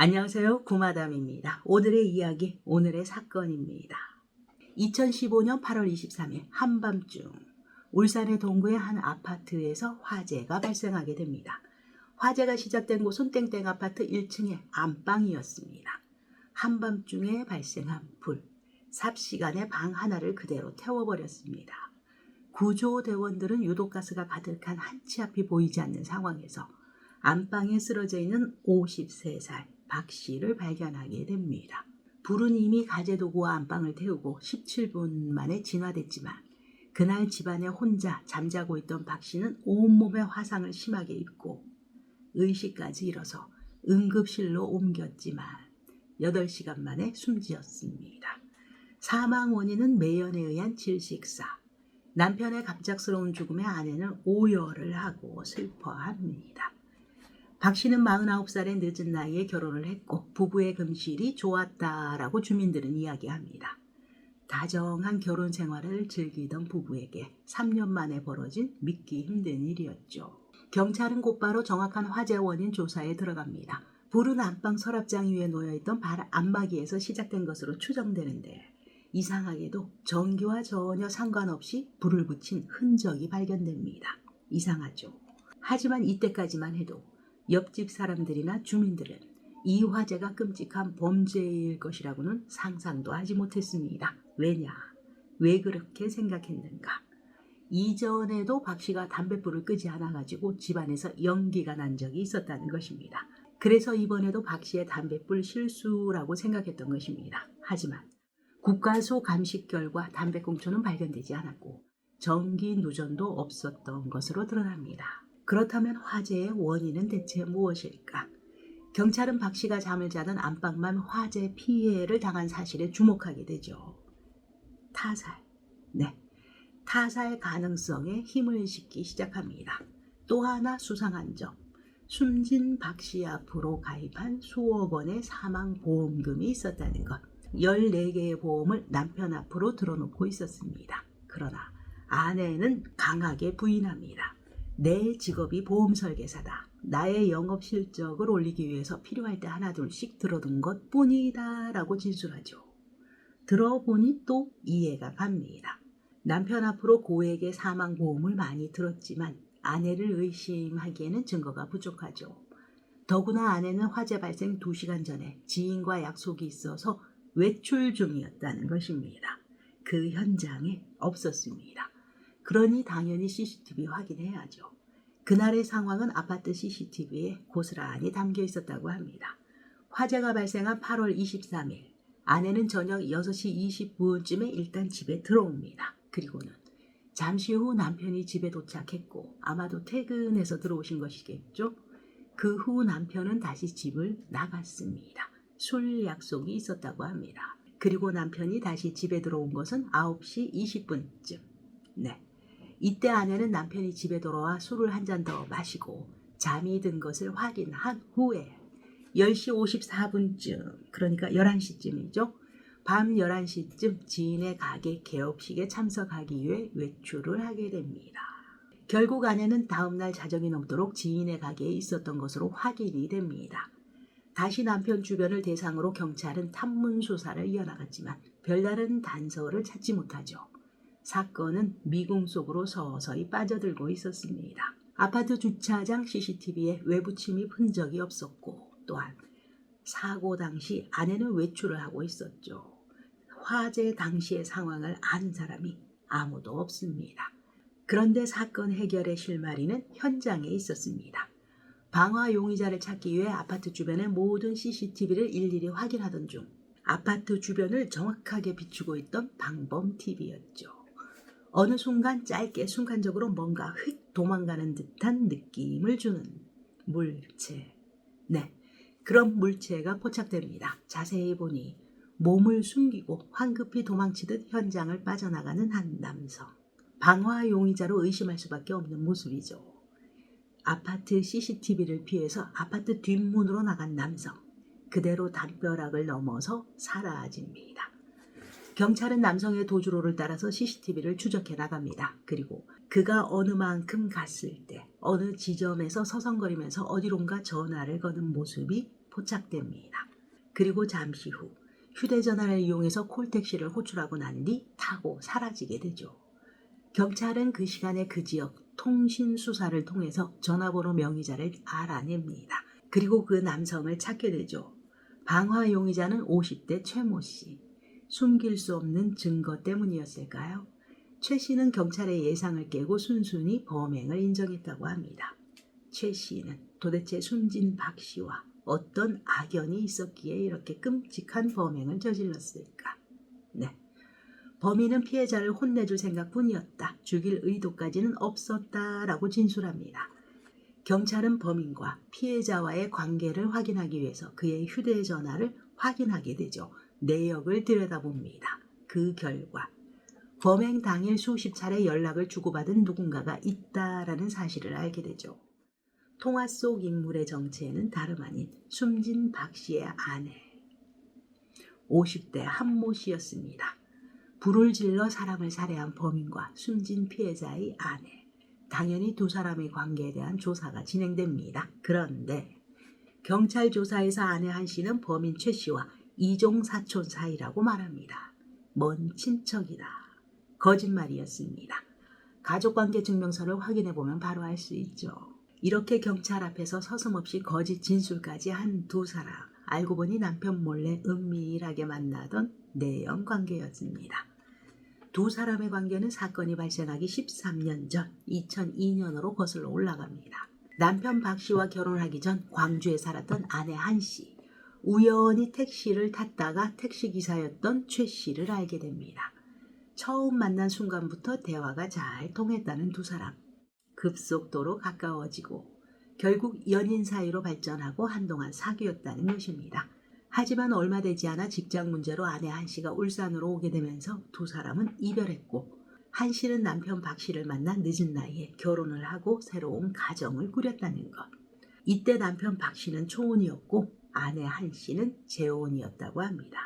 안녕하세요. 구마담입니다. 오늘의 이야기, 오늘의 사건입니다. 2015년 8월 23일 한밤중 울산의 동구의 한 아파트에서 화재가 발생하게 됩니다. 화재가 시작된 곳은 땡땡 아파트 1층의 안방이었습니다. 한밤중에 발생한 불, 삽시간에 방 하나를 그대로 태워버렸습니다. 구조대원들은 유독가스가 가득한 한 치 앞이 보이지 않는 상황에서 안방에 쓰러져 있는 53살 박 씨를 발견하게 됩니다. 불은 이미 가재도구와 안방을 태우고 17분 만에 진화됐지만 그날 집안에 혼자 잠자고 있던 박 씨는 온몸에 화상을 심하게 입고 의식까지 잃어서 응급실로 옮겼지만 8시간 만에 숨지었습니다. 사망 원인은 매연에 의한 질식사. 남편의 갑작스러운 죽음에 아내는 오열을 하고 슬퍼합니다. 박 씨는 49살의 늦은 나이에 결혼을 했고 부부의 금실이 좋았다라고 주민들은 이야기합니다. 다정한 결혼 생활을 즐기던 부부에게 3년 만에 벌어진 믿기 힘든 일이었죠. 경찰은 곧바로 정확한 화재 원인 조사에 들어갑니다. 불은 안방 서랍장 위에 놓여있던 발 안마기에서 시작된 것으로 추정되는데 이상하게도 전기와 전혀 상관없이 불을 붙인 흔적이 발견됩니다. 이상하죠. 하지만 이때까지만 해도 옆집 사람들이나 주민들은 이 화재가 끔찍한 범죄일 것이라고는 상상도 하지 못했습니다. 왜냐? 왜 그렇게 생각했는가? 이전에도 박 씨가 담뱃불을 끄지 않아가지고 집안에서 연기가 난 적이 있었다는 것입니다. 그래서 이번에도 박 씨의 담뱃불 실수라고 생각했던 것입니다. 하지만 국가소 감식 결과 담배꽁초는 발견되지 않았고 전기 누전도 없었던 것으로 드러납니다. 그렇다면 화재의 원인은 대체 무엇일까? 경찰은 박 씨가 잠을 자던 안방만 화재 피해를 당한 사실에 주목하게 되죠. 타살. 네, 타살 가능성에 힘을 싣기 시작합니다. 또 하나 수상한 점. 숨진 박 씨 앞으로 가입한 수억 원의 사망보험금이 있었다는 것. 14개의 보험을 남편 앞으로 들어놓고 있었습니다. 그러나 아내는 강하게 부인합니다. 내 직업이 보험 설계사다. 나의 영업 실적을 올리기 위해서 필요할 때 하나둘씩 들어둔 것 뿐이다 라고 진술하죠. 들어보니 또 이해가 갑니다. 남편 앞으로 고액의 사망보험을 많이 들었지만 아내를 의심하기에는 증거가 부족하죠. 더구나 아내는 화재 발생 2시간 전에 지인과 약속이 있어서 외출 중이었다는 것입니다. 그 현장에 없었습니다. 그러니 당연히 CCTV 확인해야죠. 그날의 상황은 아파트 CCTV에 고스란히 담겨 있었다고 합니다. 화재가 발생한 8월 23일, 아내는 저녁 6시 20분쯤에 일단 집에 들어옵니다. 그리고는 잠시 후 남편이 집에 도착했고 아마도 퇴근해서 들어오신 것이겠죠. 그 후 남편은 다시 집을 나갔습니다. 술 약속이 있었다고 합니다. 그리고 남편이 다시 집에 들어온 것은 9시 20분쯤. 네. 이때 아내는 남편이 집에 돌아와 술을 한 잔 더 마시고 잠이 든 것을 확인한 후에 10시 54분쯤, 그러니까 11시쯤이죠. 밤 11시쯤 지인의 가게 개업식에 참석하기 위해 외출을 하게 됩니다. 결국 아내는 다음날 자정이 넘도록 지인의 가게에 있었던 것으로 확인이 됩니다. 다시 남편 주변을 대상으로 경찰은 탐문 수사를 이어나갔지만 별다른 단서를 찾지 못하죠. 사건은 미궁 속으로 서서히 빠져들고 있었습니다. 아파트 주차장 CCTV에 외부 침입 흔적이 없었고 또한 사고 당시 아내는 외출을 하고 있었죠. 화재 당시의 상황을 아는 사람이 아무도 없습니다. 그런데 사건 해결의 실마리는 현장에 있었습니다. 방화 용의자를 찾기 위해 아파트 주변의 모든 CCTV를 일일이 확인하던 중 아파트 주변을 정확하게 비추고 있던 방범TV였죠. 어느 순간 짧게 순간적으로 뭔가 휙 도망가는 듯한 느낌을 주는 물체. 네, 그런 물체가 포착됩니다. 자세히 보니 몸을 숨기고 황급히 도망치듯 현장을 빠져나가는 한 남성. 방화 용의자로 의심할 수밖에 없는 모습이죠. 아파트 CCTV를 피해서 아파트 뒷문으로 나간 남성. 그대로 담벼락을 넘어서 사라집니다. 경찰은 남성의 도주로를 따라서 CCTV를 추적해 나갑니다. 그리고 그가 어느 만큼 갔을 때 어느 지점에서 서성거리면서 어디론가 전화를 거는 모습이 포착됩니다. 그리고 잠시 후 휴대전화를 이용해서 콜택시를 호출하고 난 뒤 타고 사라지게 되죠. 경찰은 그 시간에 그 지역 통신수사를 통해서 전화번호 명의자를 알아냅니다. 그리고 그 남성을 찾게 되죠. 방화 용의자는 50대 최모 씨. 숨길 수 없는 증거 때문이었을까요? 최 씨는 경찰의 예상을 깨고 순순히 범행을 인정했다고 합니다. 최 씨는 도대체 숨진 박 씨와 어떤 악연이 있었기에 이렇게 끔찍한 범행을 저질렀을까? 네. 범인은 피해자를 혼내줄 생각뿐이었다. 죽일 의도까지는 없었다라고 진술합니다. 경찰은 범인과 피해자와의 관계를 확인하기 위해서 그의 휴대전화를 확인하게 되죠. 내역을 들여다봅니다. 그 결과 범행 당일 수십 차례 연락을 주고받은 누군가가 있다라는 사실을 알게 되죠. 통화 속 인물의 정체는 다름 아닌 숨진 박 씨의 아내 50대 한모 씨였습니다. 불을 질러 사람을 살해한 범인과 숨진 피해자의 아내. 당연히 두 사람의 관계에 대한 조사가 진행됩니다. 그런데 경찰 조사에서 아내 한 씨는 범인 최 씨와 이종 사촌 사이라고 말합니다. 먼 친척이다. 거짓말이었습니다. 가족관계 증명서를 확인해보면 바로 알 수 있죠. 이렇게 경찰 앞에서 서슴없이 거짓 진술까지 한 두 사람. 알고 보니 남편 몰래 은밀하게 만나던 내연 관계였습니다. 두 사람의 관계는 사건이 발생하기 13년 전 2002년으로 거슬러 올라갑니다. 남편 박 씨와 결혼하기 전 광주에 살았던 아내 한 씨. 우연히 택시를 탔다가 택시기사였던 최 씨를 알게 됩니다. 처음 만난 순간부터 대화가 잘 통했다는 두 사람. 급속도로 가까워지고 결국 연인 사이로 발전하고 한동안 사귀었다는 것입니다. 하지만 얼마 되지 않아 직장 문제로 아내 한 씨가 울산으로 오게 되면서 두 사람은 이별했고 한 씨는 남편 박 씨를 만나 늦은 나이에 결혼을 하고 새로운 가정을 꾸렸다는 것. 이때 남편 박 씨는 초혼이었고 아내 한 씨는 재혼이었다고 합니다.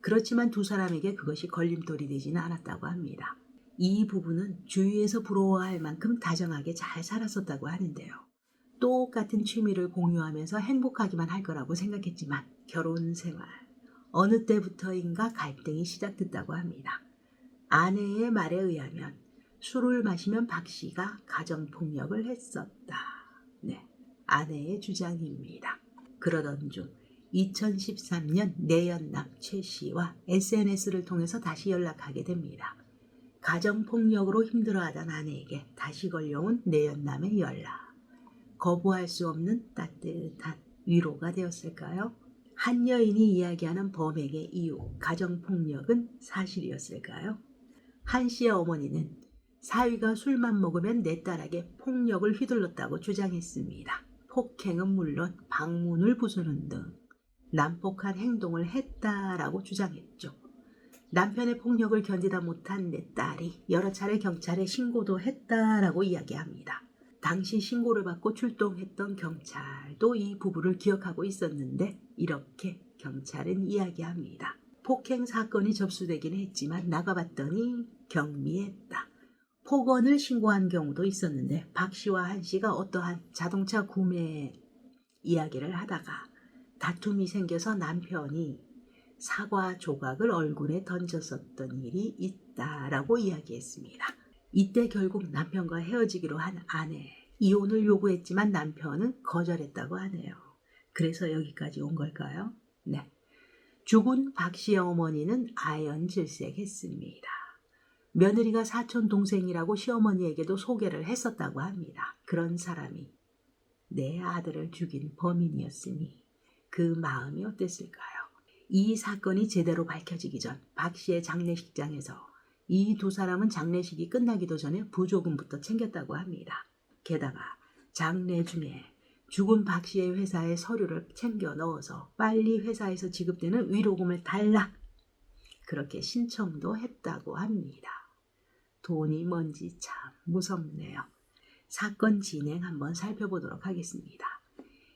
그렇지만 두 사람에게 그것이 걸림돌이 되지는 않았다고 합니다. 이 부부는 주위에서 부러워할 만큼 다정하게 잘 살았었다고 하는데요. 똑같은 취미를 공유하면서 행복하기만 할 거라고 생각했지만 결혼 생활 어느 때부터인가 갈등이 시작됐다고 합니다. 아내의 말에 의하면 술을 마시면 박 씨가 가정폭력을 했었다. 네, 아내의 주장입니다. 그러던 중 2013년 내연남 최 씨와 SNS를 통해서 다시 연락하게 됩니다. 가정폭력으로 힘들어하던 아내에게 다시 걸려온 내연남의 연락. 거부할 수 없는 따뜻한 위로가 되었을까요? 한 여인이 이야기하는 범행의 이유, 가정폭력은 사실이었을까요? 한 씨의 어머니는 사위가 술만 먹으면 내 딸에게 폭력을 휘둘렀다고 주장했습니다. 폭행은 물론 방문을 부수는 등 난폭한 행동을 했다라고 주장했죠. 남편의 폭력을 견디다 못한 내 딸이 여러 차례 경찰에 신고도 했다라고 이야기합니다. 당시 신고를 받고 출동했던 경찰도 이 부부를 기억하고 있었는데 이렇게 경찰은 이야기합니다. 폭행 사건이 접수되기는 했지만 나가봤더니 경미했다. 폭언을 신고한 경우도 있었는데 박 씨와 한 씨가 어떠한 자동차 구매 이야기를 하다가 다툼이 생겨서 남편이 사과 조각을 얼굴에 던졌었던 일이 있다라고 이야기했습니다. 이때 결국 남편과 헤어지기로 한 아내. 이혼을 요구했지만 남편은 거절했다고 하네요. 그래서 여기까지 온 걸까요? 네. 죽은 박 씨의 어머니는 아연질색했습니다. 며느리가 사촌 동생이라고 시어머니에게도 소개를 했었다고 합니다. 그런 사람이 내 아들을 죽인 범인이었으니 그 마음이 어땠을까요? 이 사건이 제대로 밝혀지기 전 박 씨의 장례식장에서 이 두 사람은 장례식이 끝나기도 전에 부조금부터 챙겼다고 합니다. 게다가 장례 중에 죽은 박 씨의 회사에 서류를 챙겨 넣어서 빨리 회사에서 지급되는 위로금을 달라 그렇게 신청도 했다고 합니다. 돈이 뭔지 참 무섭네요. 사건 진행 한번 살펴보도록 하겠습니다.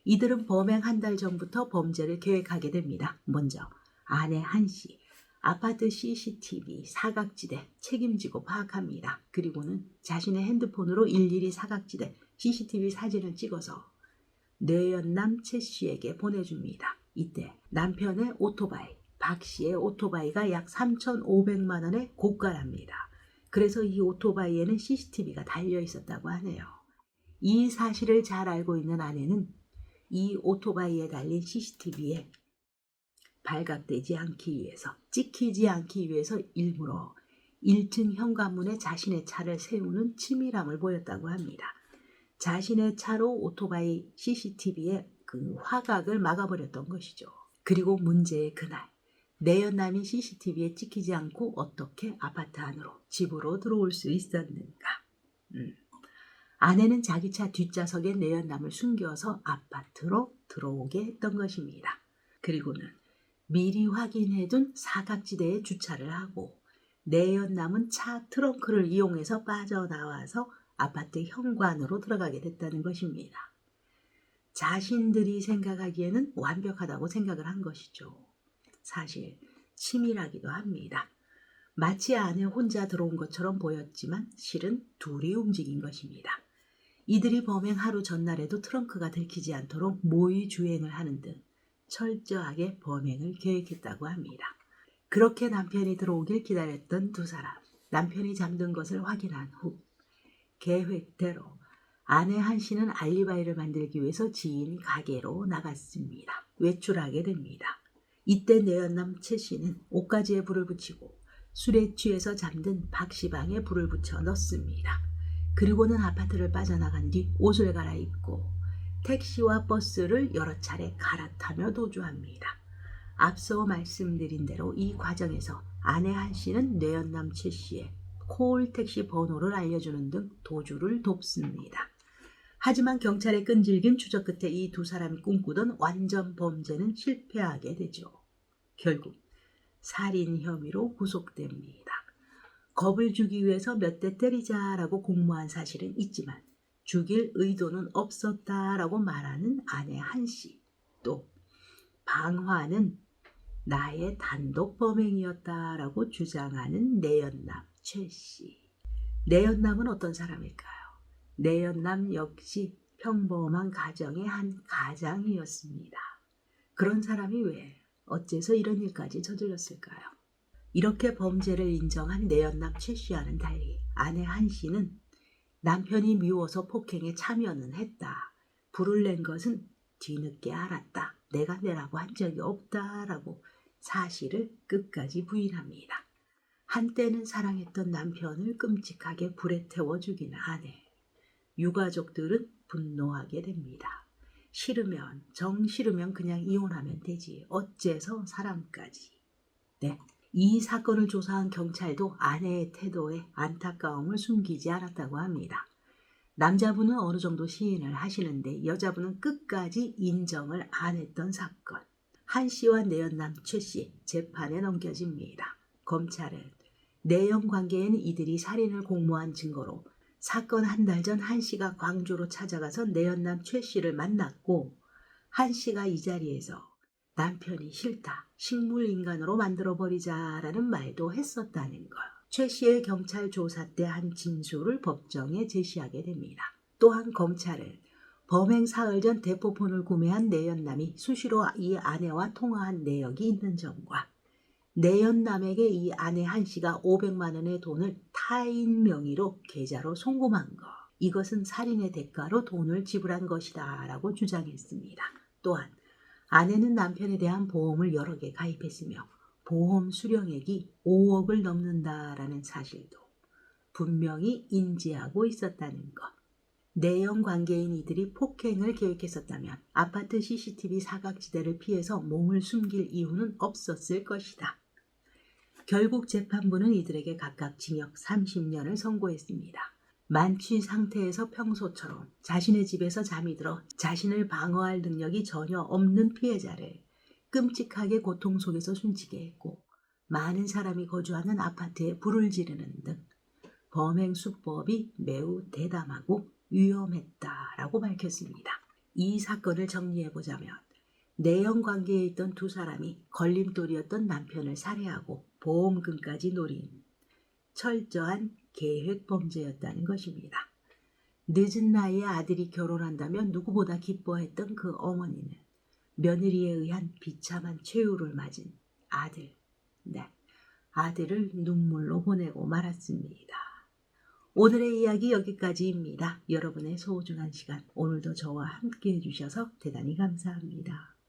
이들은 범행 한 달 전부터 범죄를 계획하게 됩니다. 먼저 아내 한 씨, 아파트 CCTV 사각지대 책임지고 파악합니다. 그리고는 자신의 핸드폰으로 일일이 사각지대 CCTV 사진을 찍어서 내연남 최 씨에게 보내줍니다. 이때 남편의 오토바이, 박 씨의 오토바이가 약 3,500만 원의 고가랍니다. 그래서 이 오토바이에는 CCTV가 달려 있었다고 하네요. 이 사실을 잘 알고 있는 아내는 이 오토바이에 달린 CCTV에 발각되지 않기 위해서, 찍히지 않기 위해서 일부러 1층 현관문에 자신의 차를 세우는 치밀함을 보였다고 합니다. 자신의 차로 오토바이 CCTV의 그 화각을 막아버렸던 것이죠. 그리고 문제의 그날, 내연남이 CCTV에 찍히지 않고 어떻게 아파트 안으로, 집으로 들어올 수 있었는가? 아내는 자기 차 뒷좌석에 내연남을 숨겨서 아파트로 들어오게 했던 것입니다. 그리고는 미리 확인해둔 사각지대에 주차를 하고 내연남은 차 트렁크를 이용해서 빠져나와서 아파트 현관으로 들어가게 됐다는 것입니다. 자신들이 생각하기에는 완벽하다고 생각을 한 것이죠. 사실 치밀하기도 합니다. 마치 아내 혼자 들어온 것처럼 보였지만 실은 둘이 움직인 것입니다. 이들이 범행 하루 전날에도 트렁크가 들키지 않도록 모의 주행을 하는 등 철저하게 범행을 계획했다고 합니다. 그렇게 남편이 들어오길 기다렸던 두 사람. 남편이 잠든 것을 확인한 후 계획대로 아내 한 씨는 알리바이를 만들기 위해서 지인 가게로 나갔습니다. 외출하게 됩니다. 이때 내연남 최 씨는 옷가지에 불을 붙이고 술에 취해서 잠든 박 씨 방에 불을 붙여 넣습니다. 그리고는 아파트를 빠져나간 뒤 옷을 갈아입고 택시와 버스를 여러 차례 갈아타며 도주합니다. 앞서 말씀드린 대로 이 과정에서 아내 한 씨는 내연남 최 씨의 콜 택시 번호를 알려주는 등 도주를 돕습니다. 하지만 경찰의 끈질긴 추적 끝에 이 두 사람이 꿈꾸던 완전 범죄는 실패하게 되죠. 결국 살인 혐의로 구속됩니다. 겁을 주기 위해서 몇 대 때리자라고 공모한 사실은 있지만 죽일 의도는 없었다라고 말하는 아내 한 씨. 또 방화는 나의 단독 범행이었다라고 주장하는 내연남 최 씨. 내연남은 어떤 사람일까요? 내연남 역시 평범한 가정의 한 가장이었습니다. 그런 사람이 왜 어째서 이런 일까지 저질렀을까요? 이렇게 범죄를 인정한 내연남 최 씨와는 달리 아내 한 씨는 남편이 미워서 폭행에 참여는 했다. 불을 낸 것은 뒤늦게 알았다. 내가 내라고 한 적이 없다라고 사실을 끝까지 부인합니다. 한때는 사랑했던 남편을 끔찍하게 불에 태워 죽인 아내. 유가족들은 분노하게 됩니다. 싫으면, 정 싫으면 그냥 이혼하면 되지. 어째서 사람까지. 네. 이 사건을 조사한 경찰도 아내의 태도에 안타까움을 숨기지 않았다고 합니다. 남자분은 어느 정도 시인을 하시는데 여자분은 끝까지 인정을 안 했던 사건. 한 씨와 내연남 최 씨 재판에 넘겨집니다. 검찰은 내연 관계에는 이들이 살인을 공모한 증거로 사건 한 달 전 한 씨가 광주로 찾아가서 내연남 최 씨를 만났고 한 씨가 이 자리에서 남편이 싫다, 식물인간으로 만들어버리자라는 말도 했었다는 것. 최 씨의 경찰 조사 때 한 진술을 법정에 제시하게 됩니다. 또한 검찰은 범행 사흘 전 대포폰을 구매한 내연남이 수시로 이 아내와 통화한 내역이 있는 점과 내연남에게 이 아내 한 씨가 500만 원의 돈을 타인 명의로 계좌로 송금한 것. 이것은 살인의 대가로 돈을 지불한 것이다 라고 주장했습니다. 또한 아내는 남편에 대한 보험을 여러 개 가입했으며 보험 수령액이 5억을 넘는다라는 사실도 분명히 인지하고 있었다는 것. 내연 관계인 이들이 폭행을 계획했었다면 아파트 CCTV 사각지대를 피해서 몸을 숨길 이유는 없었을 것이다. 결국 재판부는 이들에게 각각 징역 30년을 선고했습니다. 만취 상태에서 평소처럼 자신의 집에서 잠이 들어 자신을 방어할 능력이 전혀 없는 피해자를 끔찍하게 고통 속에서 숨지게 했고 많은 사람이 거주하는 아파트에 불을 지르는 등 범행 수법이 매우 대담하고 위험했다라고 밝혔습니다. 이 사건을 정리해보자면 내연 관계에 있던 두 사람이 걸림돌이었던 남편을 살해하고 보험금까지 노린 철저한 계획 범죄였다는 것입니다. 늦은 나이에 아들이 결혼한다면 누구보다 기뻐했던 그 어머니는 며느리에 의한 비참한 최후를 맞은 아들, 네, 아들을 눈물로 보내고 말았습니다. 오늘의 이야기 여기까지입니다. 여러분의 소중한 시간 오늘도 저와 함께 해주셔서 대단히 감사합니다.